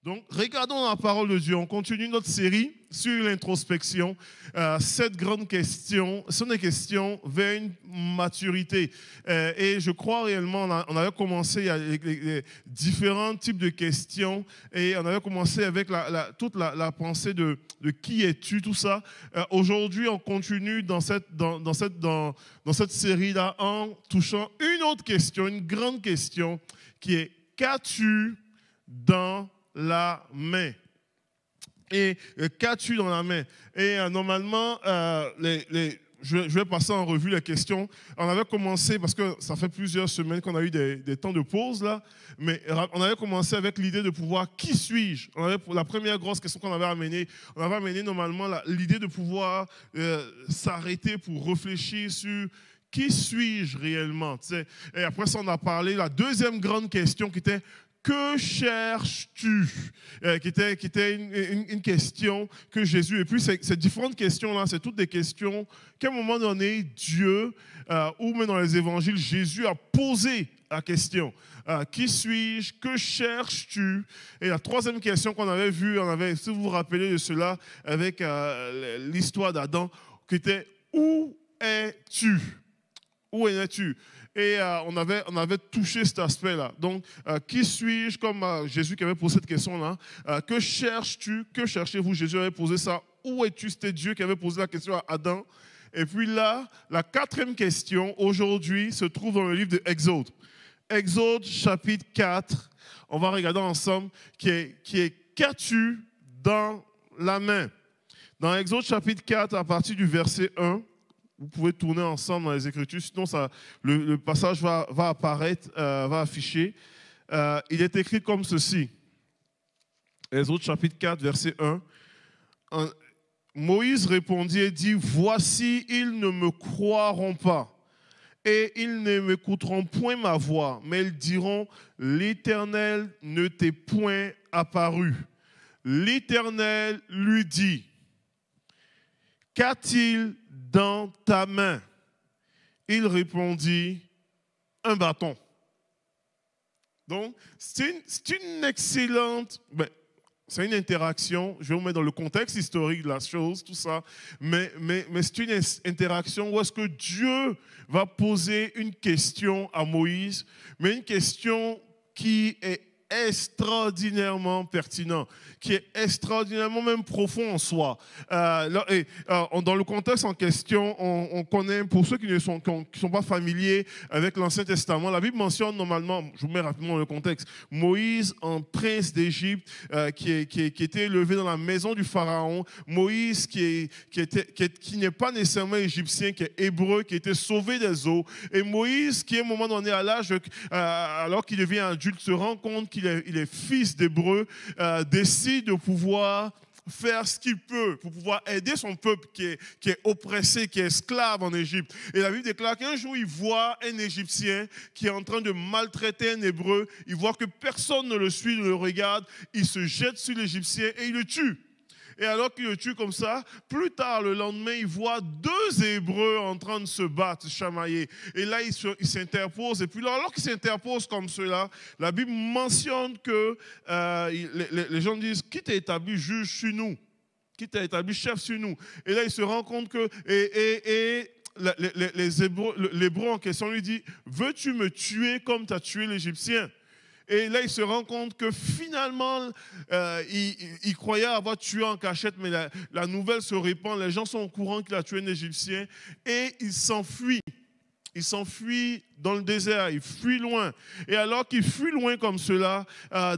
Donc, regardons la parole de Dieu. On continue notre série sur l'introspection. 7 grandes questions sont des questions vers une maturité. Et je crois réellement, on avait commencé avec les différents types de questions et on avait commencé avec toute la pensée de qui es-tu, tout ça. Aujourd'hui, on continue dans cette série-là en touchant une autre question, une grande question qui est qu'as-tu dans la main? Et qu'as-tu dans la main? Et normalement, je vais passer en revue les questions. On avait commencé, parce que ça fait plusieurs semaines qu'on a eu des temps de pause là, mais on avait commencé avec l'idée de pouvoir, qui suis-je? La première grosse question qu'on avait amenée, on avait amené normalement l'idée de pouvoir s'arrêter pour réfléchir sur qui suis-je réellement? Et après ça, on a parlé, la deuxième grande question qui était que cherches-tu? Qui était une question que Jésus... Et puis, ces différentes questions-là, c'est toutes des questions qu'à un moment donné, Dieu, ou même dans les évangiles, Jésus a posé la question. Qui suis-je? Que cherches-tu? Et la troisième question qu'on avait vue, si vous vous rappelez de cela, avec l'histoire d'Adam, qui était où es-tu? Où es-tu? Et on avait touché cet aspect-là. Donc, qui suis-je? Comme Jésus qui avait posé cette question-là. Que cherches-tu? Que cherchez-vous? Jésus avait posé ça. Où es-tu? C'était Dieu qui avait posé la question à Adam. Et puis là, la quatrième question, aujourd'hui, se trouve dans le livre de Exode. Exode, chapitre 4. On va regarder ensemble qui est qu'as-tu dans la main? Dans Exode, chapitre 4, à partir du verset 1, vous pouvez tourner ensemble dans les Écritures, sinon le passage va apparaître, va afficher. Il est écrit comme ceci. Exode chapitre 4, verset 1. Moïse répondit et dit, « Voici, ils ne me croiront pas, et ils ne m'écouteront point ma voix, mais ils diront, l'Éternel ne t'est point apparu. » L'Éternel lui dit, « Qu'a-t-il dans ta main? » Il répondit, « Un bâton. » Donc, c'est une excellente... c'est une interaction, je vais vous mettre dans le contexte historique de la chose, tout ça, mais c'est une interaction où est-ce que Dieu va poser une question à Moïse, mais une question qui est extraordinairement pertinent, qui est extraordinairement même profond en soi. Dans le contexte en question, on connaît, pour ceux qui ne sont pas familiers avec l'Ancien Testament, la Bible mentionne normalement, je vous mets rapidement le contexte, Moïse, un prince d'Égypte qui était élevé dans la maison du Pharaon, Moïse qui n'est pas nécessairement égyptien, qui est hébreu, qui a été sauvé des eaux, et Moïse qui, à un moment donné, à l'âge, alors qu'il devient adulte, se rend compte qu'il est fils d'hébreu, décide de pouvoir faire ce qu'il peut pour pouvoir aider son peuple qui est oppressé, qui est esclave en Égypte. Et la Bible déclare qu'un jour, il voit un Égyptien qui est en train de maltraiter un Hébreu. Il voit que personne ne le suit, ne le regarde. Il se jette sur l'Égyptien et il le tue. Et alors qu'il le tue comme ça, plus tard, le lendemain, il voit 2 Hébreux en train de se battre, se chamailler. Et là, il s'interpose. Et puis là, alors qu'il s'interpose comme cela, la Bible mentionne que les gens disent, qui t'a établi juge sur nous? Qui t'a établi chef sur nous? Et là, il se rend compte que... l'Hébreu en question lui dit, veux-tu me tuer comme tu as tué l'Égyptien? Et là, il se rend compte que finalement, il croyait avoir tué en cachette, mais la nouvelle se répand. Les gens sont au courant qu'il a tué un Égyptien et il s'enfuit. Il s'enfuit dans le désert, il fuit loin. Et alors qu'il fuit loin comme cela,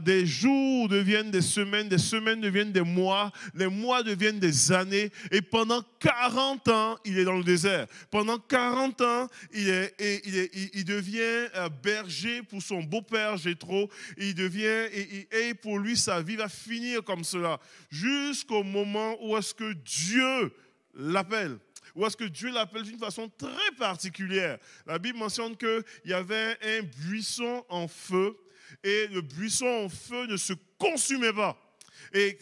des jours deviennent des semaines deviennent des mois, les mois deviennent des années. Et pendant 40 ans, il est dans le désert. Pendant 40 ans, il devient berger pour son beau-père Jéthro. Et pour lui, sa vie va finir comme cela. Jusqu'au moment où est-ce que Dieu l'appelle. Ou est-ce que Dieu l'appelle d'une façon très particulière? La Bible mentionne qu'il y avait un buisson en feu et le buisson en feu ne se consumait pas. Et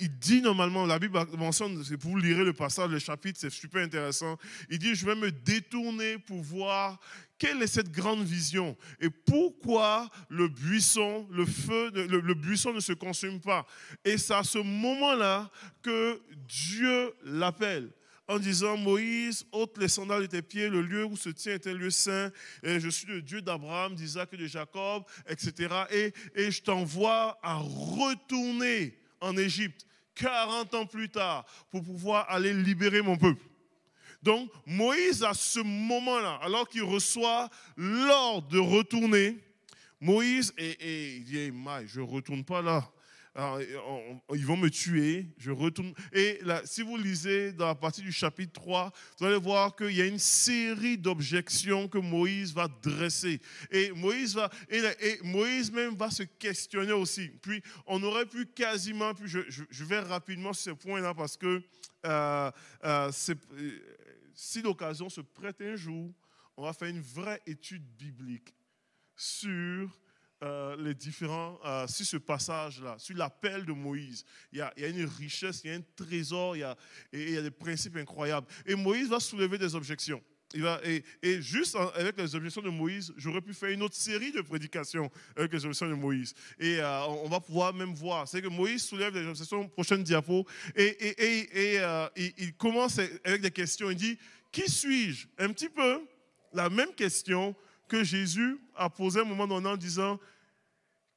il dit normalement, la Bible mentionne, pour vous lire le passage, le chapitre, c'est super intéressant. Il dit, je vais me détourner pour voir quelle est cette grande vision et pourquoi le buisson, le buisson ne se consume pas. Et c'est à ce moment-là que Dieu l'appelle en disant, Moïse, ôte les sandales de tes pieds, le lieu où se tient est un lieu saint, et je suis le Dieu d'Abraham, d'Isaac et de Jacob, etc. Et je t'envoie à retourner en Égypte 40 ans plus tard pour pouvoir aller libérer mon peuple. Donc Moïse, à ce moment-là, alors qu'il reçoit l'ordre de retourner, Moïse, il dit, je ne retourne pas là. Alors, ils vont me tuer, je retourne. Et là, si vous lisez dans la partie du chapitre 3, vous allez voir qu'il y a une série d'objections que Moïse va dresser. Et Moïse même va se questionner aussi. Puis on aurait pu quasiment, puis je vais rapidement sur ce point-là parce que si l'occasion se prête un jour, on va faire une vraie étude biblique sur sur ce passage-là, sur l'appel de Moïse. Il y a une richesse, il y a un trésor, il y a des principes incroyables. Et Moïse va soulever des objections. Et juste avec les objections de Moïse, j'aurais pu faire une autre série de prédications avec les objections de Moïse. Et on va pouvoir même voir. C'est que Moïse soulève des objections, prochaine diapo, et il commence avec des questions. Il dit, qui suis-je? Un petit peu la même question que Jésus a posée à un moment donné en disant,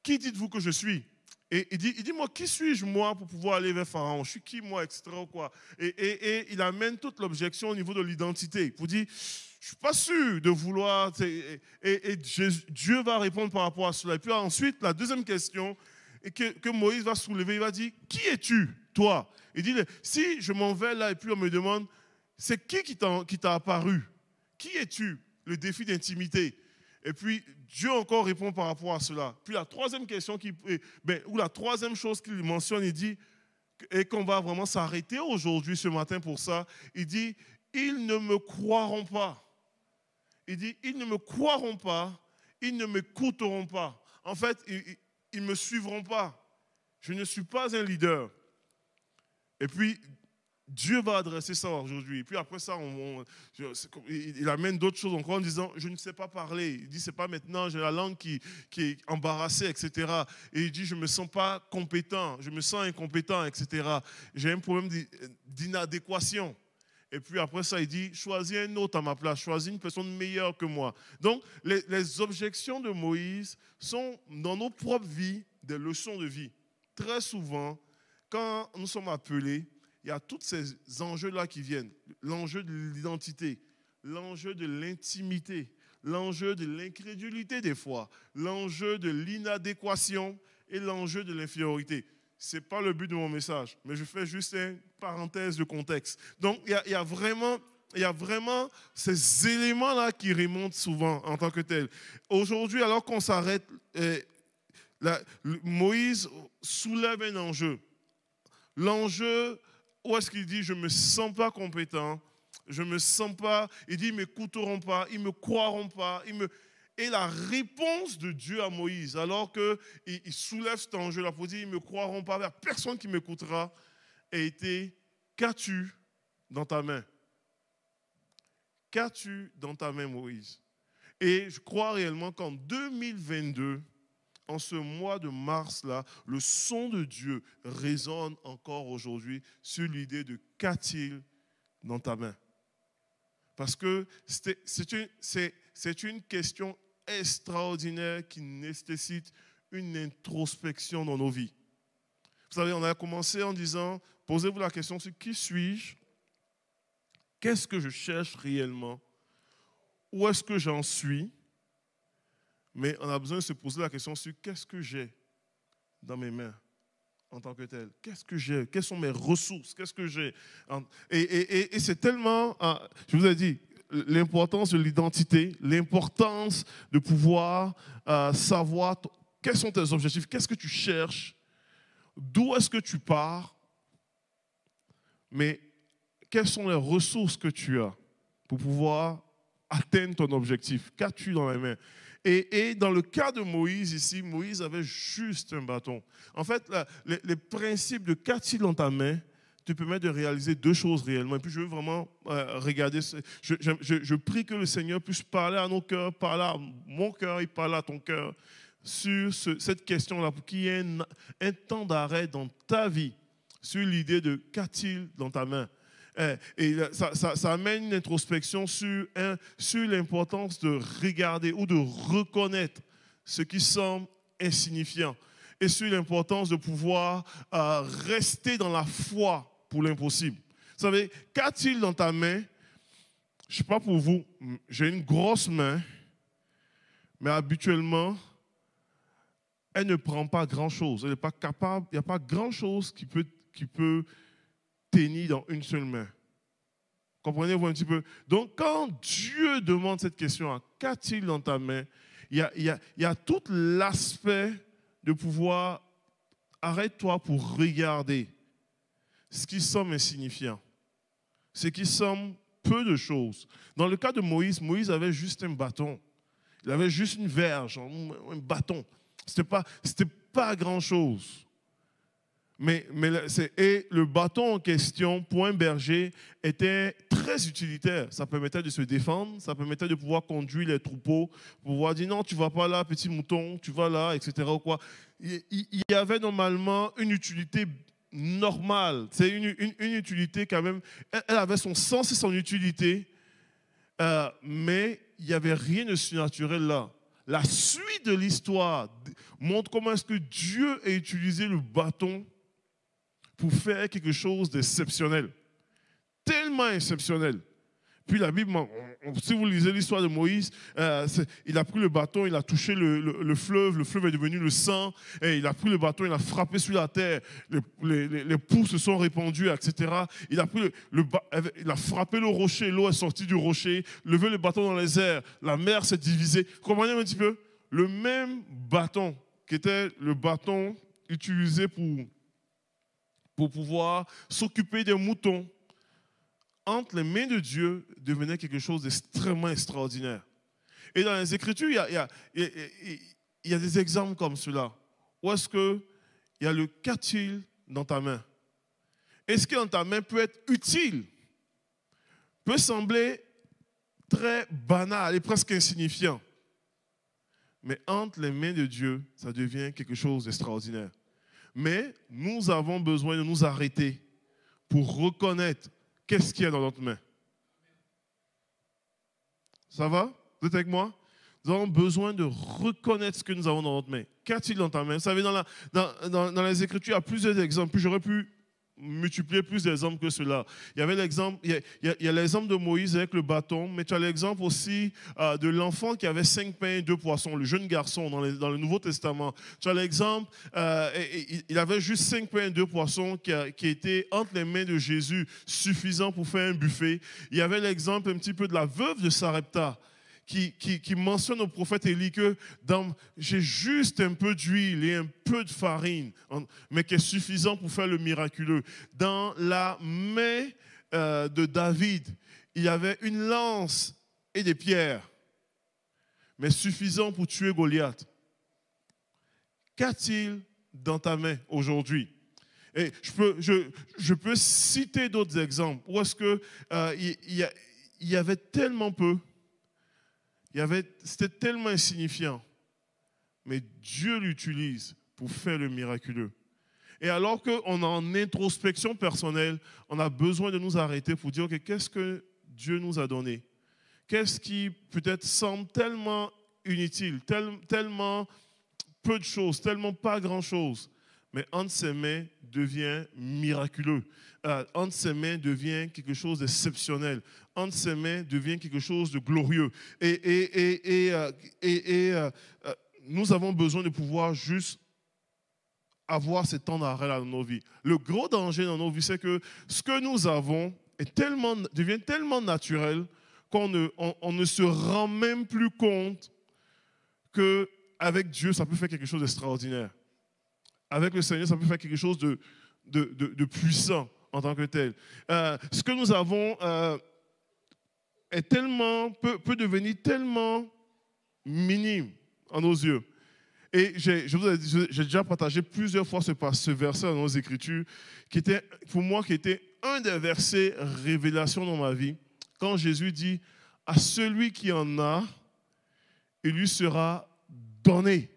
qui dites-vous que je suis? Et il dit, moi, qui suis-je, moi, pour pouvoir aller vers Pharaon? Je suis qui, moi, etc. Ou quoi? Et il amène toute l'objection au niveau de l'identité. Pour dire, je ne suis pas sûr de vouloir... Et Dieu va répondre par rapport à cela. Et puis ensuite, la deuxième question que Moïse va soulever, il va dire, qui es-tu, toi? Il dit, si je m'en vais là et puis on me demande, c'est qui t'a apparu? Qui es-tu? Le défi d'intimité. Et puis, Dieu encore répond par rapport à cela. Puis la troisième question, ou la troisième chose qu'il mentionne, il dit, et qu'on va vraiment s'arrêter aujourd'hui, ce matin pour ça, il dit, ils ne me croiront pas. Il dit, ils ne me croiront pas, ils ne m'écouteront pas. En fait, ils ne me suivront pas. Je ne suis pas un leader. Et puis, Dieu va adresser ça aujourd'hui. Et puis après ça, il amène d'autres choses encore en disant, je ne sais pas parler. Il dit, c'est pas maintenant, j'ai la langue qui est embarrassée, etc. Et il dit, je ne me sens pas compétent, je me sens incompétent, etc. J'ai un problème d'inadéquation. Et puis après ça, il dit, choisis un autre à ma place, choisis une personne meilleure que moi. Donc, les objections de Moïse sont dans nos propres vies des leçons de vie. Très souvent, quand nous sommes appelés, il y a tous ces enjeux-là qui viennent. L'enjeu de l'identité, l'enjeu de l'intimité, l'enjeu de l'incrédulité des fois, l'enjeu de l'inadéquation et l'enjeu de l'infériorité. Ce n'est pas le but de mon message, mais je fais juste une parenthèse de contexte. Donc, il y a vraiment ces éléments-là qui remontent souvent en tant que tels. Aujourd'hui, alors qu'on s'arrête, Moïse soulève un enjeu. L'enjeu, où est-ce qu'il dit, je ne me sens pas compétent, je ne me sens pas, il dit, ils ne m'écouteront pas, ils ne me croiront pas. Et la réponse de Dieu à Moïse, alors qu'il soulève cet enjeu-là pour dire, ils ne me croiront pas, il n'y a personne qui m'écoutera, a été, qu'as-tu dans ta main? Qu'as-tu dans ta main, Moïse? Et je crois réellement qu'en 2022, en ce mois de mars-là, le son de Dieu résonne encore aujourd'hui sur l'idée de qu'a-t-il dans ta main? Parce que c'est une question extraordinaire qui nécessite une introspection dans nos vies. Vous savez, on a commencé en disant, posez-vous la question sur qui suis-je? Qu'est-ce que je cherche réellement? Où est-ce que j'en suis? Mais on a besoin de se poser la question sur qu'est-ce que j'ai dans mes mains en tant que tel. Qu'est-ce que j'ai? Quelles sont mes ressources? Qu'est-ce que j'ai? Et c'est tellement, je vous ai dit, l'importance de l'identité, l'importance de pouvoir savoir quels sont tes objectifs, qu'est-ce que tu cherches, d'où est-ce que tu pars, mais quelles sont les ressources que tu as pour pouvoir atteindre ton objectif? Qu'as-tu dans les mains? Et dans le cas de Moïse ici, Moïse avait juste un bâton. En fait, les principes de qu'a-t-il dans ta main te permet de réaliser deux choses réellement. Et puis je veux vraiment regarder. Je prie que le Seigneur puisse parler à nos cœurs, parler à mon cœur et parler à ton cœur sur cette question-là, pour qu'il y ait un temps d'arrêt dans ta vie sur l'idée de qu'a-t-il dans ta main. Et ça amène une introspection sur l'importance de regarder ou de reconnaître ce qui semble insignifiant et sur l'importance de pouvoir rester dans la foi pour l'impossible. Vous savez, qu'a-t-il dans ta main? Je ne sais pas pour vous, j'ai une grosse main, mais habituellement, elle ne prend pas grand-chose. Elle n'est pas capable, il n'y a pas grand-chose qui peut tenir dans une seule main. Comprenez-vous un petit peu? Donc, quand Dieu demande cette question, qu'a-t-il dans ta main? Il y a tout l'aspect de pouvoir, arrête-toi pour regarder ce qui semble insignifiant, ce qui semble peu de choses. Dans le cas de Moïse, Moïse avait juste un bâton. Il avait juste une verge, un bâton. Ce n'était pas grand-chose. Et le bâton en question, pour un berger, était très utilitaire. Ça permettait de se défendre, ça permettait de pouvoir conduire les troupeaux, pouvoir dire non, tu ne vas pas là, petit mouton, tu vas là, etc. Ou quoi. Il y avait normalement une utilité normale. C'est une utilité quand même. Elle avait son sens et son utilité, mais il n'y avait rien de surnaturel là. La suite de l'histoire montre comment est-ce que Dieu a utilisé le bâton pour faire quelque chose d'exceptionnel. Tellement exceptionnel. Puis la Bible, si vous lisez l'histoire de Moïse, il a pris le bâton, il a touché le fleuve est devenu le sang, et il a pris le bâton, il a frappé sur la terre, les poux se sont répandus, etc. Il a frappé le rocher, l'eau est sortie du rocher, levé le bâton dans les airs, la mer s'est divisée. Comprenez un petit peu? Le même bâton, qui était le bâton utilisé pour pouvoir s'occuper des moutons, entre les mains de Dieu, devenait quelque chose d'extrêmement extraordinaire. Et dans les Écritures, il y a des exemples comme cela. Où est-ce qu'il y a le qu'a-t-il dans ta main? Et ce qui est dans ta main peut être utile, peut sembler très banal et presque insignifiant. Mais entre les mains de Dieu, ça devient quelque chose d'extraordinaire. Mais nous avons besoin de nous arrêter pour reconnaître qu'est-ce qu'il y a dans notre main. Ça va? Vous êtes avec moi? Nous avons besoin de reconnaître ce que nous avons dans notre main. Qu'a-t-il dans ta main? Vous savez, dans les Écritures, il y a plusieurs exemples. J'aurais pu multiplier plus d'exemples que cela. Il y avait l'exemple, il y a l'exemple de Moïse avec le bâton, mais tu as l'exemple aussi de l'enfant qui avait 5 pains et 2 poissons, le jeune garçon dans le Nouveau Testament. Tu as l'exemple, il avait juste 5 pains et 2 poissons qui étaient entre les mains de Jésus, suffisant pour faire un buffet. Il y avait l'exemple un petit peu de la veuve de Sarepta, qui mentionne au prophète Élie que j'ai juste un peu d'huile et un peu de farine, mais qui est suffisant pour faire le miraculeux. Dans la main de David, il y avait une lance et des pierres, mais suffisant pour tuer Goliath. Qu'a-t-il dans ta main aujourd'hui? Et je peux citer d'autres exemples où est-ce que il y avait tellement peu. C'était tellement insignifiant, mais Dieu l'utilise pour faire le miraculeux. Et alors qu'on est en introspection personnelle, on a besoin de nous arrêter pour dire, ok, qu'est-ce que Dieu nous a donné? Qu'est-ce qui peut-être semble tellement inutile, tellement peu de choses, tellement pas grand-chose, mais entre ses mains devient miraculeux. Entre ses mains devient quelque chose d'exceptionnel. Entre ses mains devient quelque chose de glorieux. Et nous avons besoin de pouvoir juste avoir ce temps d'arrêt dans nos vies. Le gros danger dans nos vies, c'est que ce que nous avons devient tellement naturel qu'on ne se rend même plus compte qu'avec Dieu, ça peut faire quelque chose d'extraordinaire. Avec le Seigneur, ça peut faire quelque chose de puissant en tant que tel. Ce que nous avons peut devenir tellement minime à nos yeux. Et j'ai déjà partagé plusieurs fois ce verset dans nos Écritures, qui était, pour moi, qui était un des versets révélation dans ma vie. Quand Jésus dit, à celui qui en a, il lui sera donné.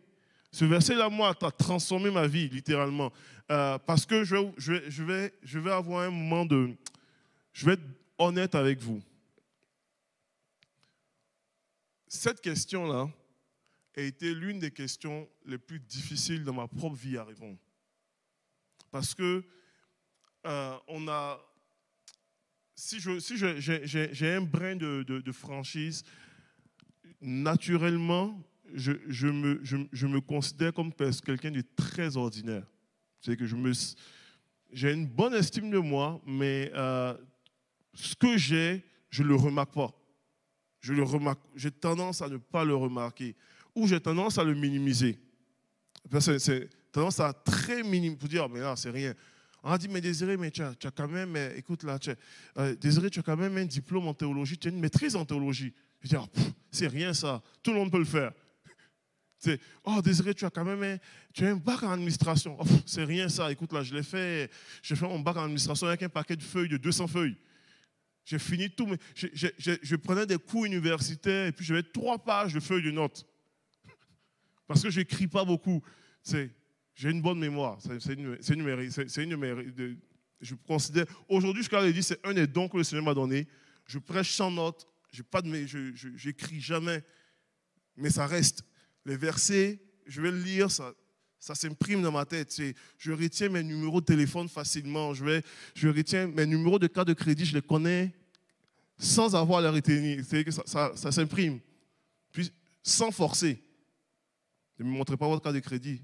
Ce verset-là, moi, a transformé ma vie, littéralement. Parce que je vais avoir un moment de... Je vais être honnête avec vous. Cette question-là a été l'une des questions les plus difficiles dans ma propre vie à répondre. Parce que si j'ai un brin de franchise, naturellement, je me considère comme quelqu'un de très ordinaire. C'est que j'ai une bonne estime de moi, mais ce que j'ai, je ne le remarque pas. J'ai tendance à ne pas le remarquer ou j'ai tendance à le minimiser. C'est tendance à très minimiser, pour dire, mais là, c'est rien. On a dit, mais Désiré, mais tu as quand même, écoute là, Désiré, tu as quand même un diplôme en théologie, tu as une maîtrise en théologie. Je dis, c'est rien ça, tout le monde peut le faire. Oh, Désiré, tu as quand même tu as un bac en administration. Oh, c'est rien ça, écoute là, j'ai fait mon bac en administration avec un paquet de feuilles, de 200 feuilles. J'ai fini tout, mais je prenais des cours universitaires et puis j'avais 3 pages de feuilles de notes. Parce que je n'écris pas beaucoup. J'ai une bonne mémoire. Je considère, aujourd'hui, je l'ai dit, c'est un des dons que le Seigneur m'a donné. Je prêche sans notes, je n'écris jamais, mais ça reste. Les versets, je vais le lire, ça s'imprime dans ma tête. Je retiens mes numéros de téléphone facilement. Je retiens mes numéros de carte de crédit, je les connais sans avoir à les retenir. C'est que ça s'imprime. Puis, sans forcer. Ne me montrez pas votre carte de crédit.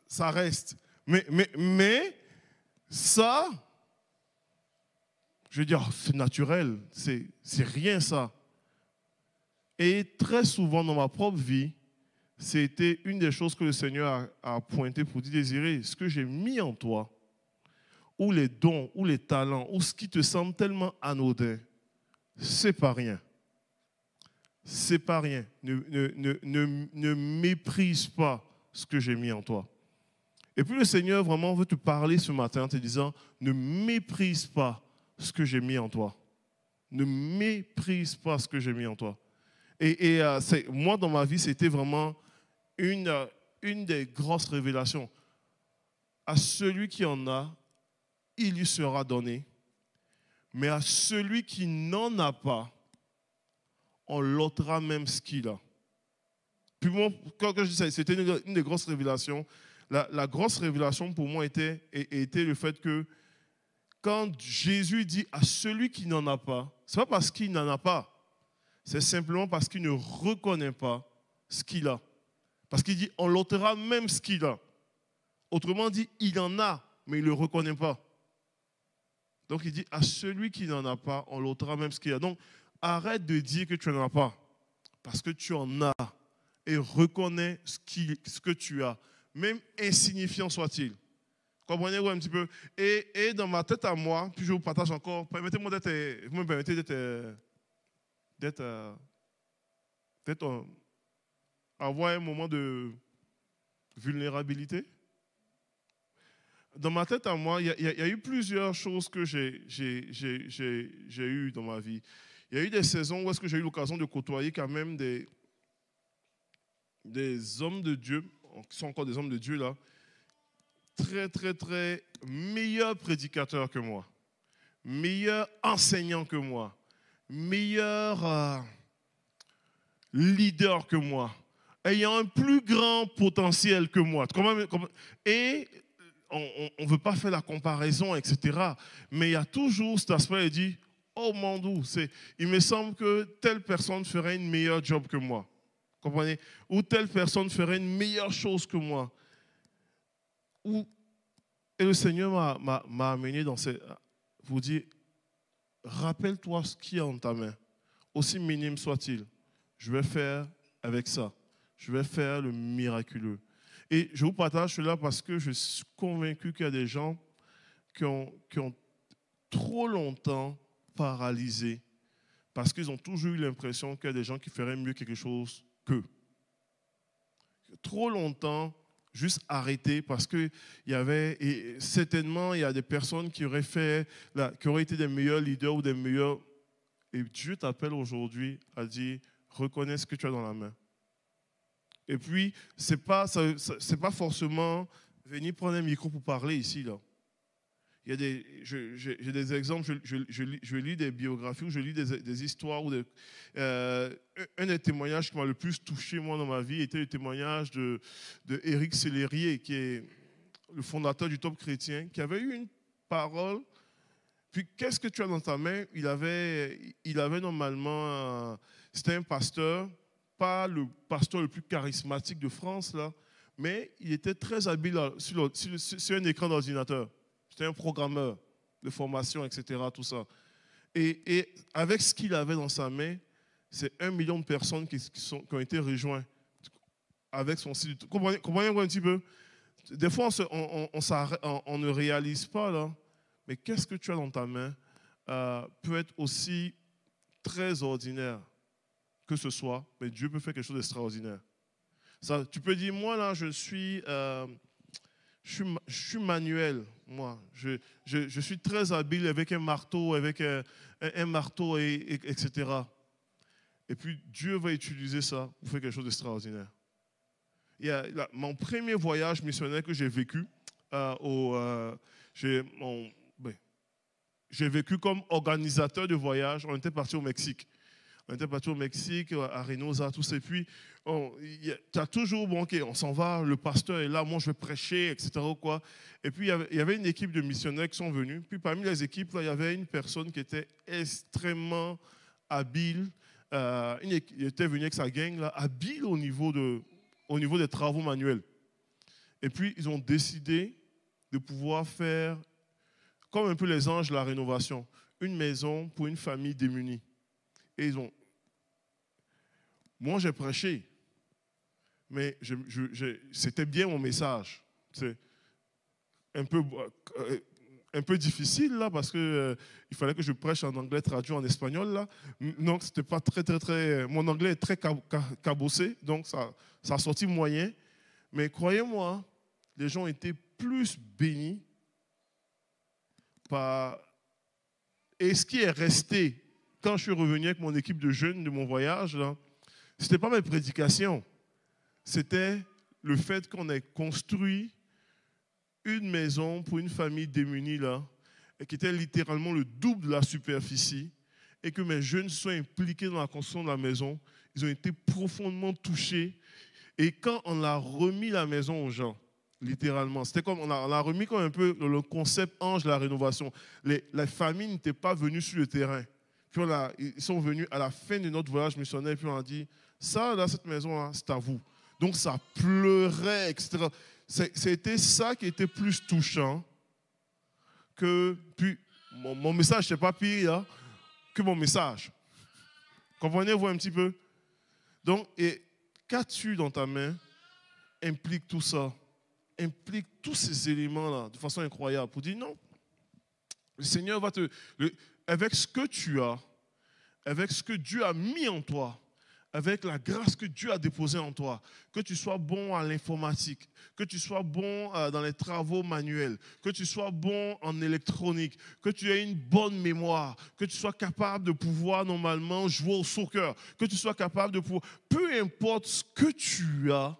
Ça reste. Mais ça, je veux dire, c'est naturel. C'est rien ça. Et très souvent dans ma propre vie, c'était une des choses que le Seigneur a pointé pour dire, Désiré, ce que j'ai mis en toi, ou les dons, ou les talents, ou ce qui te semble tellement anodin, c'est pas rien. C'est pas rien. Ne méprise pas ce que j'ai mis en toi. Et puis le Seigneur vraiment veut te parler ce matin en te disant, ne méprise pas ce que j'ai mis en toi. Ne méprise pas ce que j'ai mis en toi. Et moi, dans ma vie, c'était vraiment une des grosses révélations. À celui qui en a, il lui sera donné. Mais à celui qui n'en a pas, on l'ôtera même ce qu'il a. Puis moi, quand je dis ça, c'était une des grosses révélations. La grosse révélation pour moi était le fait que quand Jésus dit à celui qui n'en a pas, ce n'est pas parce qu'il n'en a pas. C'est simplement parce qu'il ne reconnaît pas ce qu'il a. Parce qu'il dit, on l'ôtera même ce qu'il a. Autrement dit, il en a, mais il ne le reconnaît pas. Donc il dit, à celui qui n'en a pas, on l'ôtera même ce qu'il a. Donc arrête de dire que tu n'en as pas. Parce que tu en as. Et reconnais ce que tu as. Même insignifiant soit-il. Comprenez-vous un petit peu? Et dans ma tête à moi, puis je vous partage encore, permettez-moi vous me permettez avoir un moment de vulnérabilité. Dans ma tête à moi, il y a eu plusieurs choses que j'ai eues dans ma vie. Il y a eu des saisons où est-ce que j'ai eu l'occasion de côtoyer quand même des hommes de Dieu, qui sont encore des hommes de Dieu là, très, très, très meilleurs prédicateurs que moi, meilleurs enseignants que moi, meilleurs leaders que moi, ayant un plus grand potentiel que moi. Et on ne veut pas faire la comparaison, etc. Mais il y a toujours cet aspect, il dit, oh mon Dieu, il me semble que telle personne ferait une meilleure job que moi. Comprenez? Ou telle personne ferait une meilleure chose que moi. Et le Seigneur m'a amené dans vous dire, rappelle-toi ce qui est en ta main, aussi minime soit-il. Je vais faire avec ça. Je vais faire le miraculeux. Et je vous partage cela parce que je suis convaincu qu'il y a des gens qui ont trop longtemps paralysé parce qu'ils ont toujours eu l'impression qu'il y a des gens qui feraient mieux quelque chose que. Trop longtemps, juste arrêté parce que certainement il y a des personnes qui auraient été des meilleurs leaders ou des meilleurs. Et Dieu t'appelle aujourd'hui à dire, reconnais ce que tu as dans la main. Et puis, c'est pas forcément venir prendre un micro pour parler ici, là. J'ai des exemples, je lis des biographies, ou je lis des histoires. Un des témoignages qui m'a le plus touché, moi, dans ma vie, était le témoignage de Éric Sellerier, qui est le fondateur du Top Chrétien, qui avait eu une parole. Puis, qu'est-ce que tu as dans ta main? Il avait normalement, c'était un pasteur, pas le pasteur le plus charismatique de France, là, mais il était très habile sur un écran d'ordinateur. C'était un programmeur de formation, etc., tout ça. Et avec ce qu'il avait dans sa main, c'est 1 million de personnes qui ont été rejointes avec son site. Comprenez un petit peu? Des fois, on ne réalise pas, là, mais qu'est-ce que tu as dans ta main peut être aussi très ordinaire que ce soit, mais Dieu peut faire quelque chose d'extraordinaire. Ça, tu peux dire, moi, là, je suis manuel, moi. Je suis très habile avec un marteau, etc. Et puis, Dieu va utiliser ça pour faire quelque chose d'extraordinaire. Mon premier voyage missionnaire que j'ai vécu, j'ai vécu comme organisateur de voyage. On était parti au Mexique. À Reynosa, tout ça. Et puis, tu as toujours, OK, on s'en va, le pasteur est là, moi je vais prêcher, etc. Quoi. Et puis, il y avait une équipe de missionnaires qui sont venus. Puis, parmi les équipes, là, il y avait une personne qui était extrêmement habile. Il était venu avec sa gang, là, habile au niveau des travaux manuels. Et puis, ils ont décidé de pouvoir faire, comme un peu les anges de la rénovation, une maison pour une famille démunie. Et moi, j'ai prêché, mais c'était bien mon message. C'est un peu difficile, là, parce qu'il fallait que je prêche en anglais traduit en espagnol, là. Donc, c'était pas très... Mon anglais est très cabossé, donc ça a sorti moyen. Mais croyez-moi, les gens étaient plus bénis Et ce qui est resté, quand je suis revenu avec mon équipe de jeunes de mon voyage, ce n'était pas mes prédications. C'était le fait qu'on ait construit une maison pour une famille démunie, là, et qui était littéralement le double de la superficie, et que mes jeunes soient impliqués dans la construction de la maison. Ils ont été profondément touchés. Et quand on a remis la maison aux gens, littéralement, c'était comme on a remis comme un peu le concept ange de la rénovation. Les familles n'étaient pas venues sur le terrain. Puis ils sont venus à la fin de notre voyage missionnaire, puis on a dit, ça, là, cette maison-là, c'est à vous. Donc ça pleurait, etc. C'était ça qui était plus touchant que... Puis mon message, c'est pas pire hein, que mon message. Comprenez-vous un petit peu? Donc, qu'as-tu dans ta main implique tout ça, implique tous ces éléments-là de façon incroyable pour dire non. Le Seigneur va avec ce que tu as, avec ce que Dieu a mis en toi, avec la grâce que Dieu a déposée en toi, que tu sois bon à l'informatique, que tu sois bon dans les travaux manuels, que tu sois bon en électronique, que tu aies une bonne mémoire, que tu sois capable de pouvoir normalement jouer au soccer, que tu sois capable de pouvoir... Peu importe ce que tu as,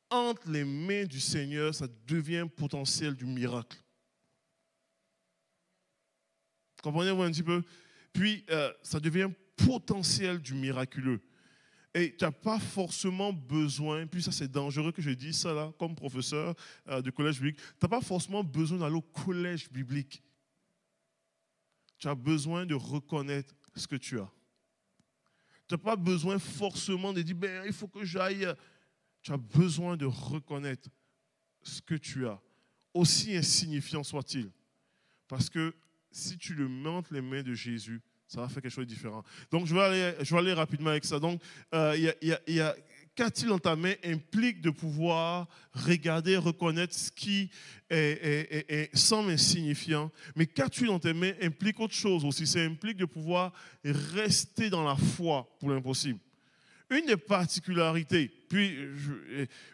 entre les mains du Seigneur, ça devient potentiel du miracle. Comprenez-vous un petit peu? Puis, ça devient potentiel du miraculeux. Et tu n'as pas forcément besoin, puis ça c'est dangereux que je dise ça là, comme professeur de collège biblique, tu n'as pas forcément besoin d'aller au collège biblique. Tu as besoin de reconnaître ce que tu as. Tu n'as pas besoin forcément de dire, il faut que j'aille. Tu as besoin de reconnaître ce que tu as, aussi insignifiant soit-il. Parce que si tu le mets entre les mains de Jésus, ça va faire quelque chose de différent. Donc, je vais aller rapidement avec ça. Donc, qu'a-t-il dans ta main implique de pouvoir regarder, reconnaître ce qui semble insignifiant. Mais qu'as-tu dans tes mains implique autre chose aussi. Ça implique de pouvoir rester dans la foi pour l'impossible. Une des particularités,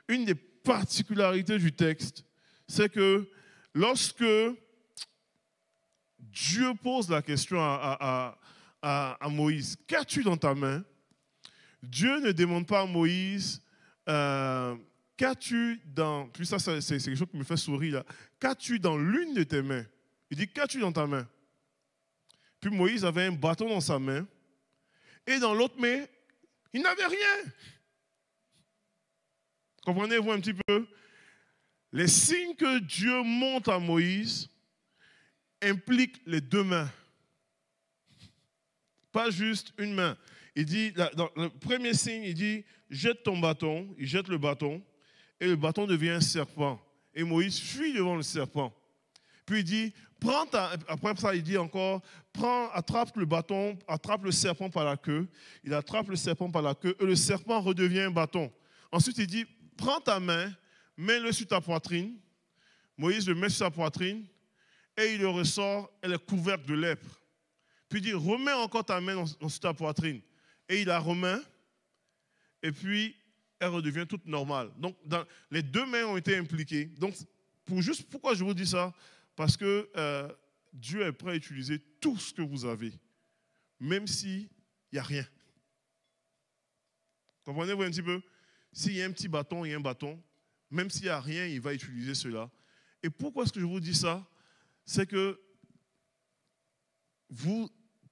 une des particularités du texte, c'est que lorsque Dieu pose la question à Moïse, qu'as-tu dans ta main? Dieu ne demande pas à Moïse, qu'as-tu dans... Puis ça, c'est quelque chose qui me fait sourire là. Qu'as-tu dans l'une de tes mains? Il dit, qu'as-tu dans ta main? Puis Moïse avait un bâton dans sa main. Et dans l'autre main, il n'avait rien. Comprenez-vous un petit peu? Les signes que Dieu montre à Moïse impliquent les deux mains. Pas juste une main. Il dit, dans le premier signe, il dit, jette ton bâton. Il jette le bâton. Et le bâton devient un serpent. Et Moïse fuit devant le serpent. Puis il dit, après ça, il dit encore, attrape le bâton, attrape le serpent par la queue. Il attrape le serpent par la queue et le serpent redevient un bâton. Ensuite, il dit, prends ta main, mets-le sur ta poitrine. Moïse le met sur sa poitrine et il le ressort, elle est couverte de lèpre. Puis il dit, remets encore ta main sur ta poitrine. Et il la remet et puis elle redevient toute normale. Donc, les deux mains ont été impliquées. Donc, pourquoi je vous dis ça? Parce que Dieu est prêt à utiliser tout ce que vous avez, même s'il n'y a rien. Comprenez-vous un petit peu? S'il y a un petit bâton, il y a un bâton. Même s'il n'y a rien, il va utiliser cela. Et pourquoi est-ce que je vous dis ça? C'est que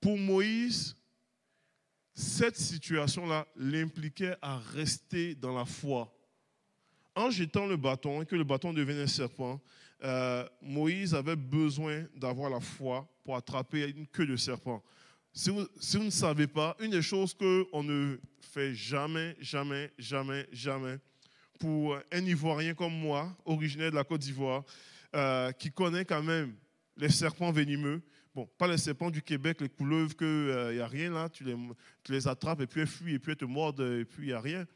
pour Moïse, cette situation-là l'impliquait à rester dans la foi. En jetant le bâton et que le bâton devienne un serpent, Moïse avait besoin d'avoir la foi pour attraper une queue de serpent. Si vous ne savez pas, une des choses qu'on ne fait jamais, jamais, jamais, jamais, pour un Ivoirien comme moi, originaire de la Côte d'Ivoire, qui connaît quand même les serpents venimeux, bon, pas les serpents du Québec, les couleuvres, qu'il n'y a rien là, tu les attrapes et puis elles fuient et puis elles te mordent et puis il n'y a rien.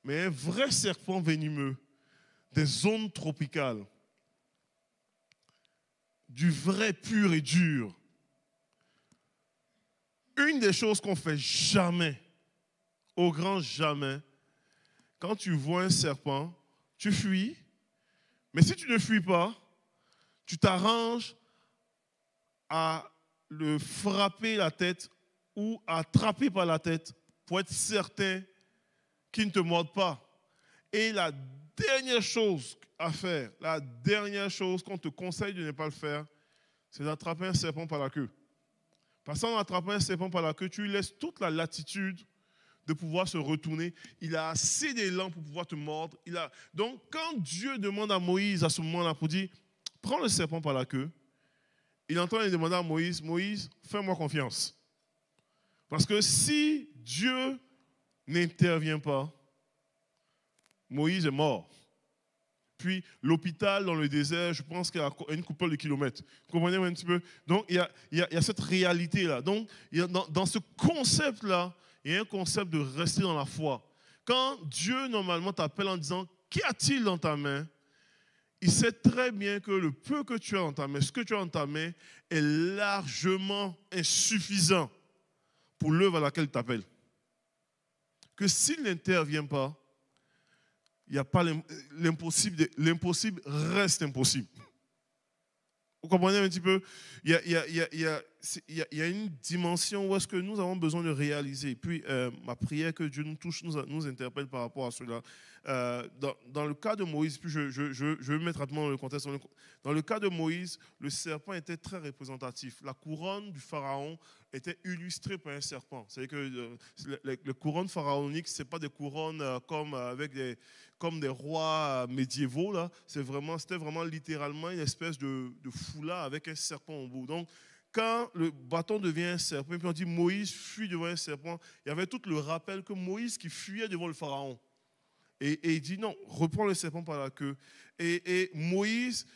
Mais un vrai serpent venimeux, des zones tropicales, du vrai pur et dur. Une des choses qu'on ne fait jamais, au grand jamais, quand tu vois un serpent, tu fuis, mais si tu ne fuis pas, tu t'arranges à le frapper la tête ou à attraper par la tête pour être certain qu'il ne te morde pas. Et la dernière chose à faire, la dernière chose qu'on te conseille de ne pas le faire, c'est d'attraper un serpent par la queue. Parce qu'en attrapant un serpent par la queue, tu lui laisses toute la latitude de pouvoir se retourner. Il a assez d'élan pour pouvoir te mordre. Donc, quand Dieu demande à Moïse à ce moment-là pour dire, prends le serpent par la queue, il entend et demander à Moïse, Moïse, fais-moi confiance. Parce que si Dieu n'intervient pas, Moïse est mort. Puis l'hôpital dans le désert, je pense qu'il y a une couple de kilomètres. Vous comprenez un petit peu? Donc il y a cette réalité-là. Donc dans ce concept-là, il y a un concept de rester dans la foi. Quand Dieu normalement t'appelle en disant, qu'y a-t-il dans ta main? Il sait très bien que le peu que tu as dans ta main, ce que tu as dans ta main, est largement insuffisant pour l'œuvre à laquelle il t'appelle. Que s'il n'intervient pas, il n'y a pas l'impossible. L'impossible reste impossible. Vous comprenez un petit peu? Il y a une dimension où est-ce que nous avons besoin de réaliser. Et puis, ma prière que Dieu nous touche, nous interpelle par rapport à cela. Dans le cas de Moïse, puis je vais mettre rapidement dans le contexte. Dans le cas de Moïse, le serpent était très représentatif. La couronne du pharaon était illustrée par un serpent. C'est-à-dire que les couronnes pharaoniques, ce n'est pas des couronnes comme des rois médiévaux. Là. C'était vraiment littéralement une espèce de foulard avec un serpent au bout. Donc, quand le bâton devient un serpent, puis on dit Moïse fuit devant un serpent, il y avait tout le rappel que Moïse qui fuyait devant le pharaon. Et il dit non, reprends le serpent par la queue. Et Moïse,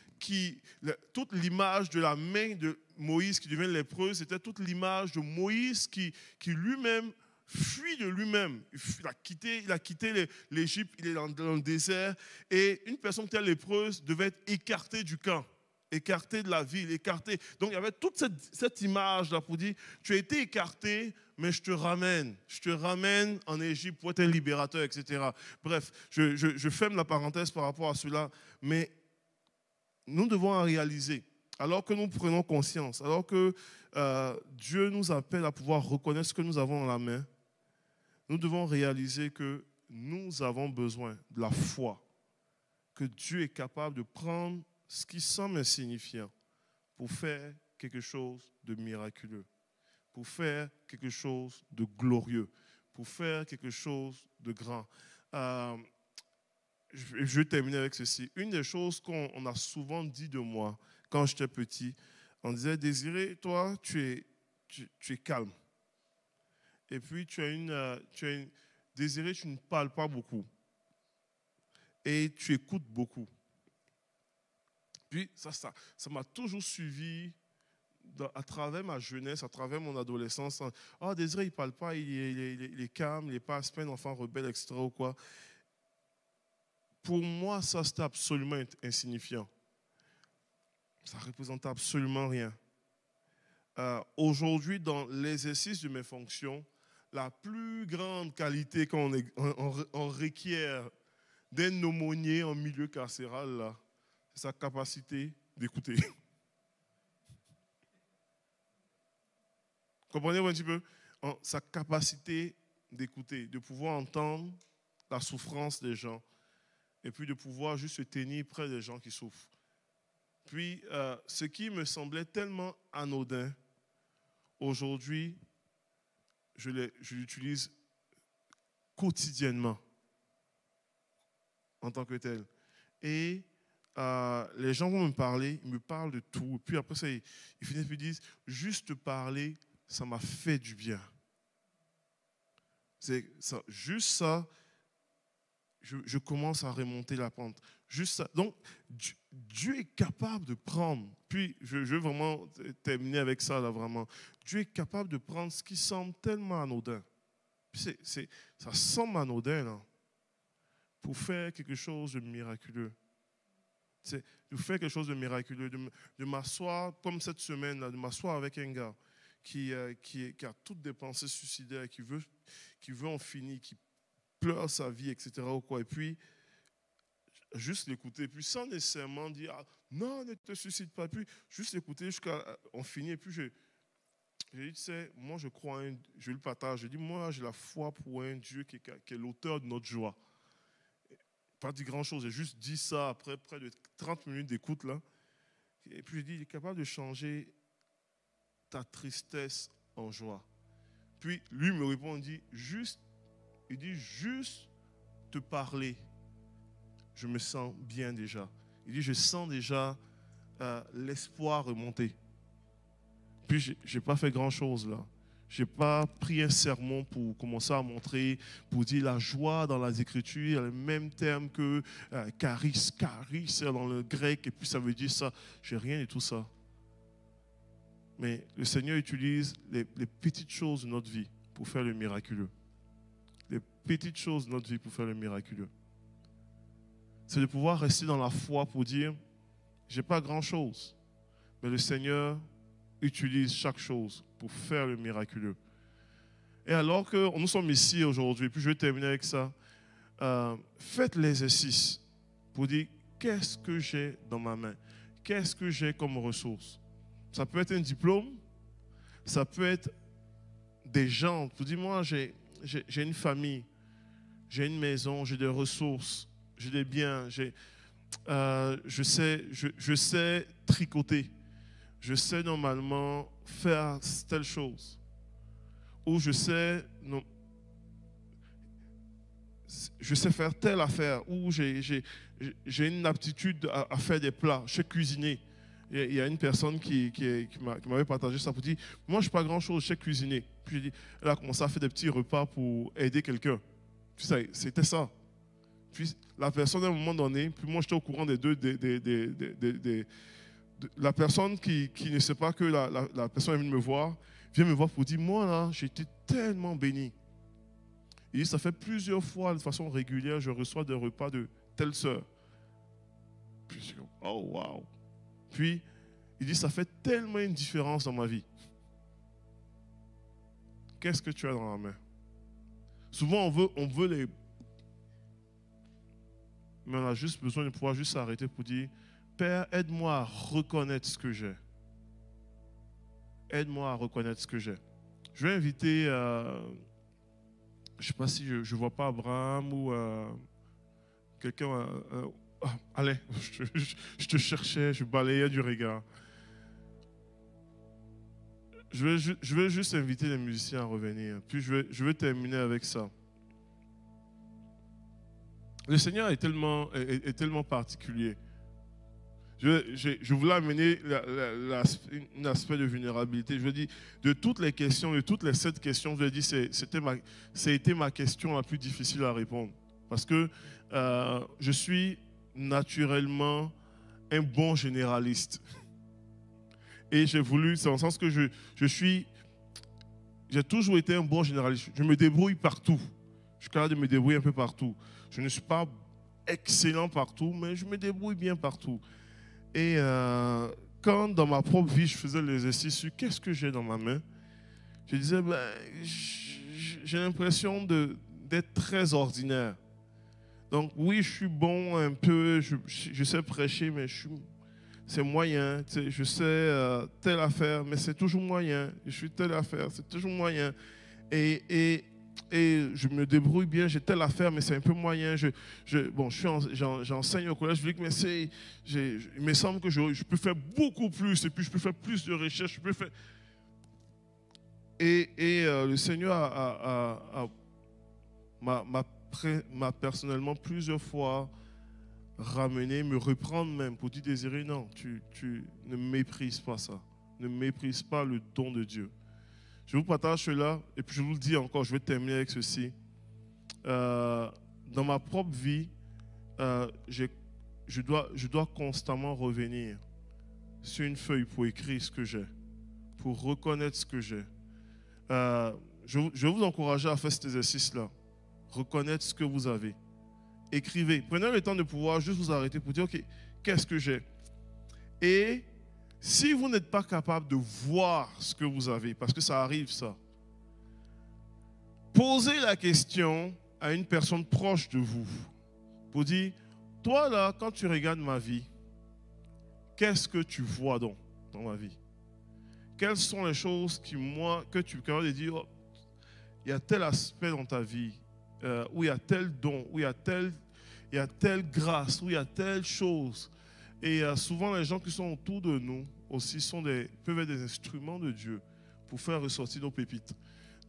toute l'image de la main de Moïse qui devient lépreux, c'était toute l'image de Moïse qui lui-même fuit de lui-même. Il a quitté l'Égypte, il est dans le désert. Et une personne qui est lépreuse devait être écartée du camp. écarté de la ville, écarté. Donc il y avait toute cette image-là pour dire, tu as été écarté, mais je te ramène en Égypte pour être un libérateur, etc. Bref, je ferme la parenthèse par rapport à cela, mais nous devons en réaliser, alors que nous prenons conscience, alors que Dieu nous appelle à pouvoir reconnaître ce que nous avons dans la main, nous devons réaliser que nous avons besoin de la foi, que Dieu est capable de prendre ce qui semble insignifiant pour faire quelque chose de miraculeux, pour faire quelque chose de glorieux, pour faire quelque chose de grand. Je vais terminer avec ceci. Une des choses qu'on a souvent dit de moi quand j'étais petit, on disait, Désiré, toi, tu es calme. Et puis, Désiré, tu ne parles pas beaucoup. Et tu écoutes beaucoup. Puis, ça m'a toujours suivi à travers ma jeunesse, à travers mon adolescence. Oh, Désiré, il ne parle pas, il est calme, il n'est pas un enfant rebelle, etc. ou quoi. Pour moi, ça, c'était absolument insignifiant. Ça ne représentait absolument rien. Aujourd'hui, dans l'exercice de mes fonctions, la plus grande qualité qu'on requiert d'un aumônier en milieu carcéral, c'est sa capacité d'écouter. Comprenez-vous un petit peu? Sa capacité d'écouter, de pouvoir entendre la souffrance des gens et puis de pouvoir juste se tenir près des gens qui souffrent. Puis, ce qui me semblait tellement anodin, aujourd'hui, je l'utilise quotidiennement en tant que tel. Et les gens vont me parler, ils me parlent de tout. Et puis après ça, ils finissent et disent, juste parler, ça m'a fait du bien. C'est ça, juste ça, je commence à remonter la pente. Juste ça. Donc, Dieu est capable de prendre. Puis, je veux vraiment terminer avec ça, là, vraiment. Dieu est capable de prendre ce qui semble tellement anodin. Puis ça semble anodin, là, pour faire quelque chose de miraculeux. C'est de faire quelque chose de miraculeux, de m'asseoir, comme cette semaine-là, de m'asseoir avec un gars qui a toutes des pensées suicidaires, qui veut en finir, qui pleure sa vie, etc. Ou quoi. Et puis, juste l'écouter, puis sans nécessairement dire non, ne te suicide pas, puis juste l'écouter jusqu'à on finit. Et puis, je dis, tu sais, moi je crois, je le partage, je dis, moi j'ai la foi pour un Dieu qui est l'auteur de notre joie. Pas dit grand-chose, j'ai juste dit ça après près de 30 minutes d'écoute là. Et puis je dis, il est capable de changer ta tristesse en joie. Puis lui me répond, il dit, juste te parler, je me sens bien déjà. Il dit, je sens déjà l'espoir remonter. Puis je n'ai pas fait grand-chose là. Je n'ai pas pris un sermon pour commencer à montrer, pour dire la joie dans les Écritures, il y a le même terme que charis dans le grec, et puis ça veut dire ça. Je n'ai rien de tout ça. Mais le Seigneur utilise les petites choses de notre vie pour faire le miraculeux. Les petites choses de notre vie pour faire le miraculeux. C'est de pouvoir rester dans la foi pour dire, je n'ai pas grand-chose, mais le Seigneur utilise chaque chose pour faire le miraculeux. Et alors que nous sommes ici aujourd'hui, puis je vais terminer avec ça, faites l'exercice pour dire, qu'est-ce que j'ai dans ma main? Qu'est-ce que j'ai comme ressource? Ça peut être un diplôme, ça peut être des gens. Vous dites, moi, j'ai une famille, j'ai une maison, j'ai des ressources, j'ai des biens, je sais tricoter, je sais normalement faire telle chose, ou je sais faire telle affaire, ou j'ai une aptitude à faire des plats, je sais cuisiner. Il y a une personne qui m'avait partagé ça pour dire, moi je ne sais pas grand chose, je sais cuisiner. Puis j'ai dit, elle a commencé à faire des petits repas pour aider quelqu'un. C'était ça. Puis la personne à un moment donné, puis moi j'étais au courant des deux, la personne qui ne sait pas que la personne est venue me voir, vient me voir pour dire, moi là, j'ai été tellement béni. Il dit, ça fait plusieurs fois, de façon régulière, je reçois des repas de telle sœur. Puis je dis, oh wow. Puis, il dit, ça fait tellement une différence dans ma vie. Qu'est-ce que tu as dans la main? Souvent, on veut les... Mais on a juste besoin de pouvoir juste s'arrêter pour dire, Père, aide-moi à reconnaître ce que j'ai. Aide-moi à reconnaître ce que j'ai. Je vais inviter, je ne sais pas si je ne vois pas Abraham ou quelqu'un. Allez, je te cherchais, je balayais du regard. Je vais juste inviter les musiciens à revenir. Puis je vais terminer avec ça. Le Seigneur est tellement particulier. Je voulais amener un aspect de vulnérabilité. Je veux dire, de toutes les questions, de toutes les 7 questions, je veux dire, ça a été ma question la plus difficile à répondre. Parce que je suis naturellement un bon généraliste. Et j'ai voulu, c'est dans le sens que j'ai toujours été un bon généraliste. Je me débrouille partout. Je suis capable de me débrouiller un peu partout. Je ne suis pas excellent partout, mais je me débrouille bien partout. Et quand dans ma propre vie, je faisais l'exercice sur qu'est-ce que j'ai dans ma main, je disais, j'ai l'impression d'être très ordinaire. Donc oui, je suis bon un peu, je sais prêcher, mais c'est moyen. Tu sais, je sais telle affaire, mais c'est toujours moyen. Je suis telle affaire, c'est toujours moyen. Et je me débrouille bien, j'ai telle affaire, mais c'est un peu moyen. J'enseigne au collège public, mais il me semble que je peux faire beaucoup plus, et puis je peux faire plus de recherche. Je peux faire... le Seigneur m'a personnellement plusieurs fois ramené, me reprendre même pour dire, Désiré, non, tu ne méprises pas ça. Ne méprise pas le don de Dieu. Je vous partage cela et puis je vous le dis encore, je vais terminer avec ceci. Dans ma propre vie, je dois constamment revenir sur une feuille pour écrire ce que j'ai, pour reconnaître ce que j'ai. Je vais vous encourager à faire cet exercice-là. Reconnaître ce que vous avez. Écrivez. Prenez le temps de pouvoir juste vous arrêter pour dire, OK, qu'est-ce que j'ai? Et si vous n'êtes pas capable de voir ce que vous avez, parce que ça arrive ça, posez la question à une personne proche de vous pour dire, toi là, quand tu regardes ma vie, qu'est-ce que tu vois dans ma vie? Quelles sont les choses que tu es capable de dire, oh, il y a tel aspect dans ta vie, où il y a tel don, où il y a telle grâce, où il y a telle chose. Et souvent, les gens qui sont autour de nous aussi peuvent être des instruments de Dieu pour faire ressortir nos pépites.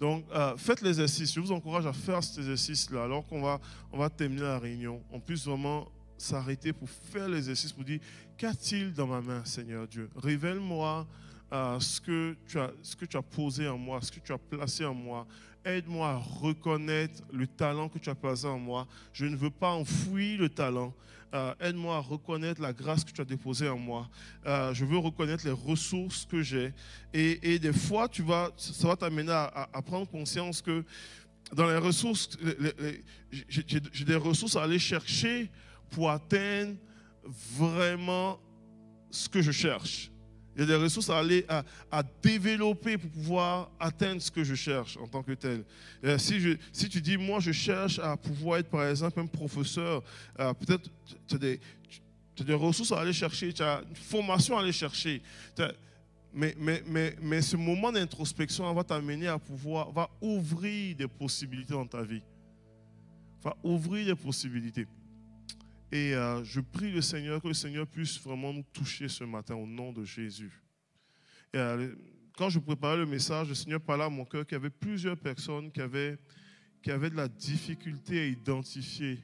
Donc, faites l'exercice. Je vous encourage à faire cet exercice-là. Alors qu'on va terminer la réunion, on puisse vraiment s'arrêter pour faire l'exercice, pour dire, qu'a-t-il dans ma main, Seigneur Dieu? Révèle-moi ce que tu as posé en moi, ce que tu as placé en moi. Aide-moi à reconnaître le talent que tu as placé en moi. Je ne veux pas enfouir le talent. Aide-moi à reconnaître la grâce que tu as déposée en moi. Je veux reconnaître les ressources que j'ai. Et des fois, ça va t'amener à prendre conscience que dans les ressources, j'ai des ressources à aller chercher pour atteindre vraiment ce que je cherche. Il y a des ressources à développer pour pouvoir atteindre ce que je cherche en tant que tel. Si tu dis, moi, je cherche à pouvoir être, par exemple, un professeur, peut-être tu as des ressources à aller chercher, tu as une formation à aller chercher. Mais ce moment d'introspection va t'amener va ouvrir des possibilités dans ta vie. Va ouvrir des possibilités. Et je prie le Seigneur, que le Seigneur puisse vraiment nous toucher ce matin au nom de Jésus. Et, quand je préparais le message, le Seigneur parlait à mon cœur qu'il y avait plusieurs personnes qui avaient de la difficulté à identifier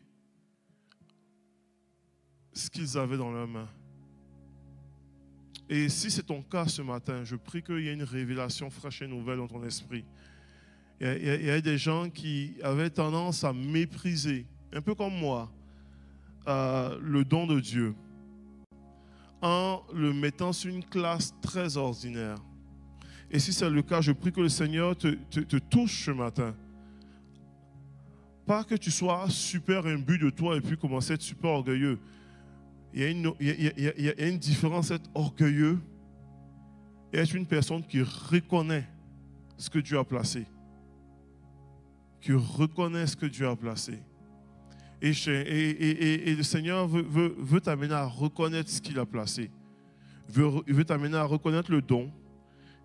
ce qu'ils avaient dans leurs mains. Et si c'est ton cas ce matin, je prie qu'il y ait une révélation fraîche et nouvelle dans ton esprit. Il y a des gens qui avaient tendance à mépriser, un peu comme moi, le don de Dieu en le mettant sur une classe très ordinaire. Et si c'est le cas, je prie que le Seigneur te touche ce matin. Pas que tu sois super imbu de toi et puis commencer à être super orgueilleux. il y a une différence entre orgueilleux et être une personne qui reconnaît ce que Dieu a placé. Qui reconnaît ce que Dieu a placé. Et le Seigneur veut t'amener à reconnaître ce qu'il a placé. Il veut t'amener à reconnaître le don.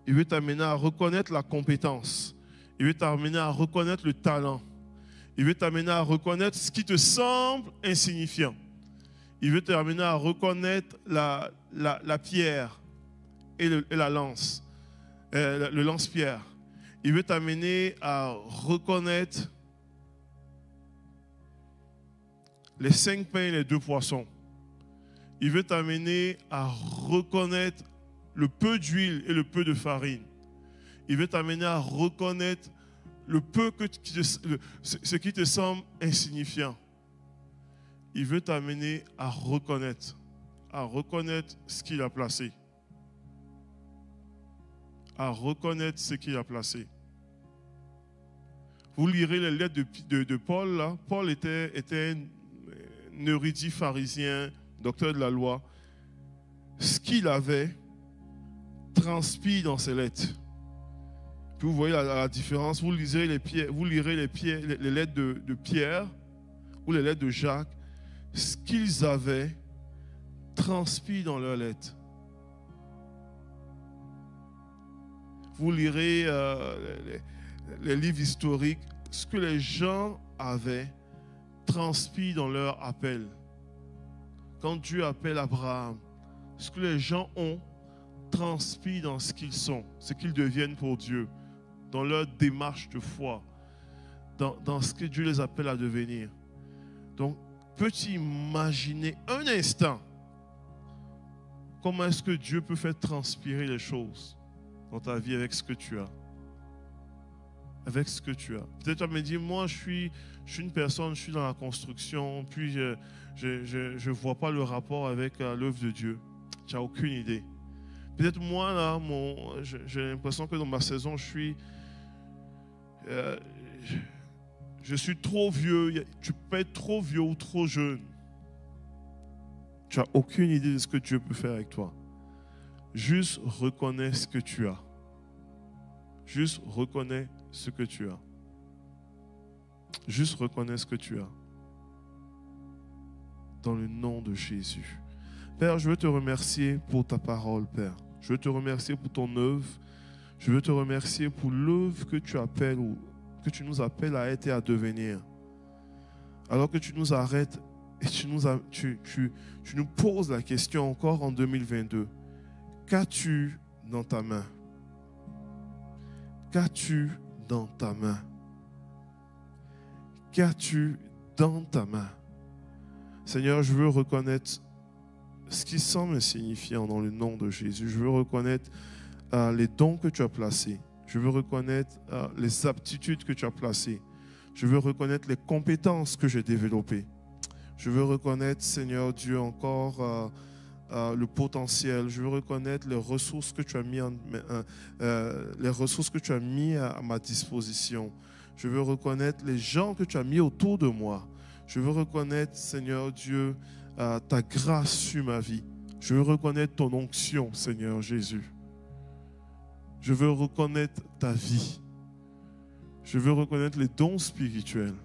Il veut t'amener à reconnaître la compétence. Il veut t'amener à reconnaître le talent. Il veut t'amener à reconnaître ce qui te semble insignifiant. Il veut t'amener à reconnaître la pierre et la lance, le lance-pierre. Il veut t'amener à reconnaître les 5 pains et les 2 poissons. Il veut t'amener à reconnaître le peu d'huile et le peu de farine. Il veut t'amener à reconnaître ce qui te semble insignifiant. Il veut t'amener à reconnaître ce qu'il a placé. À reconnaître ce qu'il a placé. Vous lirez les lettres de Paul. Là. Paul était un érudit pharisien, docteur de la loi. Ce qu'il avait transpire dans ses lettres. Puis vous voyez la différence. Vous lirez les lettres de Pierre ou les lettres de Jacques. Ce qu'ils avaient transpire dans leurs lettres. Vous lirez les livres historiques. Ce que les gens avaient transpire dans leur appel. Quand Dieu appelle Abraham, ce que les gens ont transpire dans ce qu'ils sont, ce qu'ils deviennent pour Dieu, dans leur démarche de foi, dans ce que Dieu les appelle à devenir. Donc, peux-tu imaginer un instant comment est-ce que Dieu peut faire transpirer les choses dans ta vie avec ce que tu as? Avec ce que tu as. Peut-être tu vas me dire, moi je suis une personne, je suis dans la construction, puis je ne vois pas le rapport avec l'œuvre de Dieu. Tu n'as aucune idée. Peut-être moi, là, j'ai l'impression que dans ma saison, je suis trop vieux. Tu peux être trop vieux ou trop jeune. Tu n'as aucune idée de ce que Dieu peut faire avec toi. Juste reconnais ce que tu as. Juste reconnais ce que tu as. Juste reconnais ce que tu as. Dans le nom de Jésus. Père, je veux te remercier pour ta parole, Père. Je veux te remercier pour ton œuvre. Je veux te remercier pour l'œuvre que tu appelles ou que tu nous appelles à être et à devenir. Alors que tu nous arrêtes et tu nous poses la question encore en 2022. Qu'as-tu dans ta main? Qu'as-tu dans ta main? Qu'as-tu dans ta main? Seigneur, je veux reconnaître ce qui semble insignifiant dans le nom de Jésus. Je veux reconnaître les dons que tu as placés. Je veux reconnaître les aptitudes que tu as placées. Je veux reconnaître les compétences que j'ai développées. Je veux reconnaître, Seigneur Dieu, encore le potentiel. Je veux reconnaître les ressources que tu as mis à ma disposition. Je veux reconnaître les gens que tu as mis autour de moi. Je veux reconnaître, Seigneur Dieu, ta grâce sur ma vie. Je veux reconnaître ton onction, Seigneur Jésus. Je veux reconnaître ta vie. Je veux reconnaître les dons spirituels.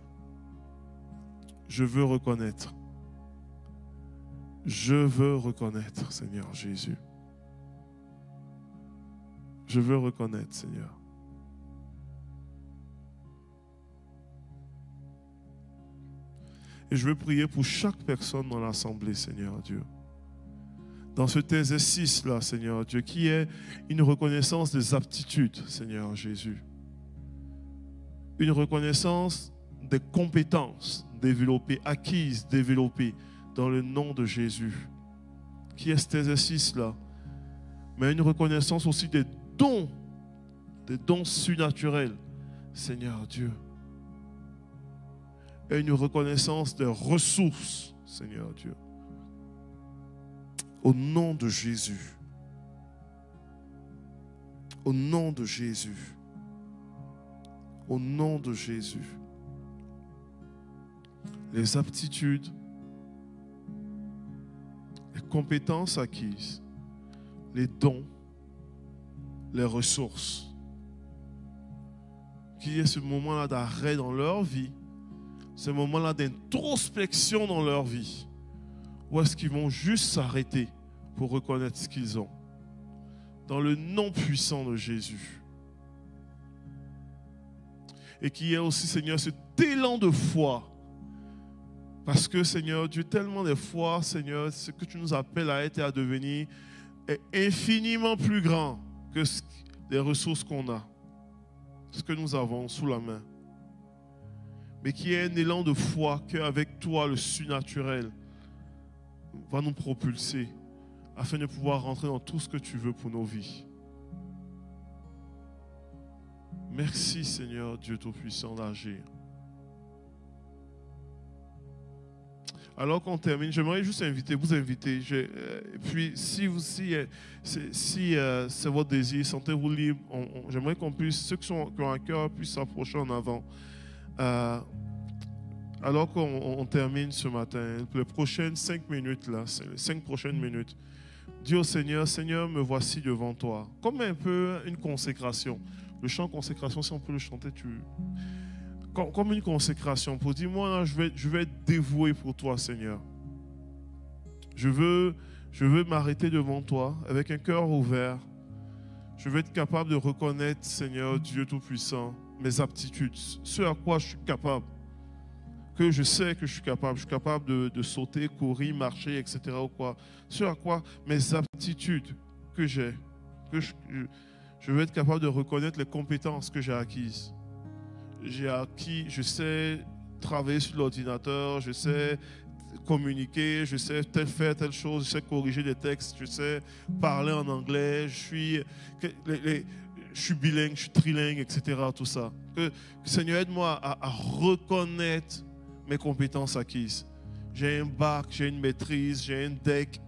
Je veux reconnaître. Je veux reconnaître, Seigneur Jésus. Je veux reconnaître, Seigneur. Et je veux prier pour chaque personne dans l'assemblée, Seigneur Dieu. Dans cet exercice-là, Seigneur Dieu, qui est une reconnaissance des aptitudes, Seigneur Jésus. Une reconnaissance des compétences développées, acquises, développées dans le nom de Jésus. Qui est cet exercice-là? Mais une reconnaissance aussi des dons surnaturels, Seigneur Dieu. Et une reconnaissance des ressources, Seigneur Dieu. Au nom de Jésus. Au nom de Jésus. Au nom de Jésus. Les aptitudes, compétences acquises, les dons, les ressources. Qu'il y ait ce moment-là d'arrêt dans leur vie, ce moment-là d'introspection dans leur vie, où est-ce qu'ils vont juste s'arrêter pour reconnaître ce qu'ils ont. Dans le nom puissant de Jésus. Et qu'il y ait aussi, Seigneur, cet élan de foi. Parce que, Seigneur, Dieu, tellement de fois, Seigneur, ce que tu nous appelles à être et à devenir est infiniment plus grand que les ressources qu'on a, ce que nous avons sous la main. Mais qu'il y ait un élan de foi qu'avec toi, le surnaturel va nous propulser afin de pouvoir rentrer dans tout ce que tu veux pour nos vies. Merci, Seigneur, Dieu Tout-Puissant, d'agir. Alors qu'on termine, j'aimerais juste vous inviter. Puis, si c'est votre désir, sentez-vous libre. J'aimerais qu'on puisse, ceux qui ont un cœur, puissent s'approcher en avant. Alors qu'on termine ce matin, les prochaines 5 minutes, là, les 5 prochaines minutes, dis au Seigneur, Seigneur, me voici devant toi. Comme un peu une consécration. Le chant consécration, si on peut le chanter, comme une consécration pour dire, moi, là, je vais être dévoué pour toi, Seigneur. Je veux m'arrêter devant toi avec un cœur ouvert. Je veux être capable de reconnaître, Seigneur, Dieu Tout-Puissant, mes aptitudes, ce à quoi je suis capable. Que je sais que je suis capable de sauter, courir, marcher, etc. ou quoi. Ce à quoi mes aptitudes que j'ai, je veux être capable de reconnaître les compétences que j'ai acquises. J'ai acquis, je sais travailler sur l'ordinateur, je sais communiquer, je sais faire telle chose, je sais corriger des textes, je sais parler en anglais, je suis bilingue, je suis trilingue, etc. Tout ça. Que Seigneur, aide-moi à reconnaître mes compétences acquises. J'ai un bac, j'ai une maîtrise, j'ai un DEC,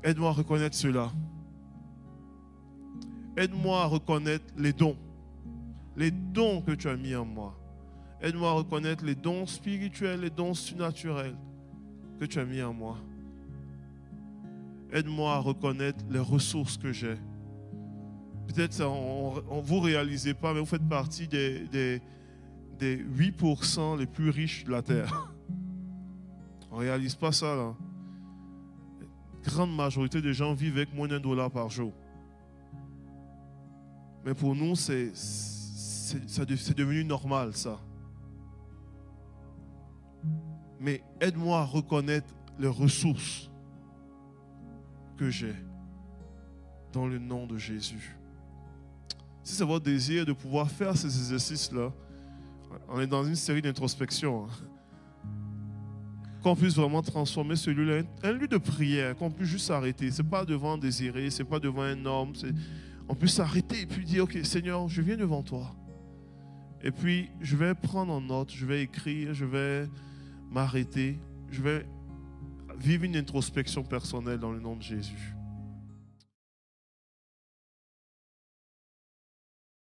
aide-moi à reconnaître cela. Aide-moi à reconnaître les dons que tu as mis en moi. Aide-moi à reconnaître les dons spirituels, les dons surnaturels que tu as mis en moi. Aide-moi à reconnaître les ressources que j'ai. Peut-être vous ne réalisez pas, mais vous faites partie des 8% les plus riches de la terre. On ne réalise pas ça, là. La grande majorité des gens vivent avec moins d'$1 par jour. Mais pour nous, c'est devenu normal, ça. Mais aide-moi à reconnaître les ressources que j'ai dans le nom de Jésus. Si c'est votre désir de pouvoir faire ces exercices-là, on est dans une série d'introspection. Qu'on puisse vraiment transformer celui-là en un lieu de prière, qu'on puisse juste s'arrêter. Ce n'est pas devant un désiré, ce n'est pas devant un homme. On peut s'arrêter et puis dire, ok, Seigneur, je viens devant toi. Et puis, je vais prendre en note, je vais écrire, je vais m'arrêter, je vais vivre une introspection personnelle dans le nom de Jésus.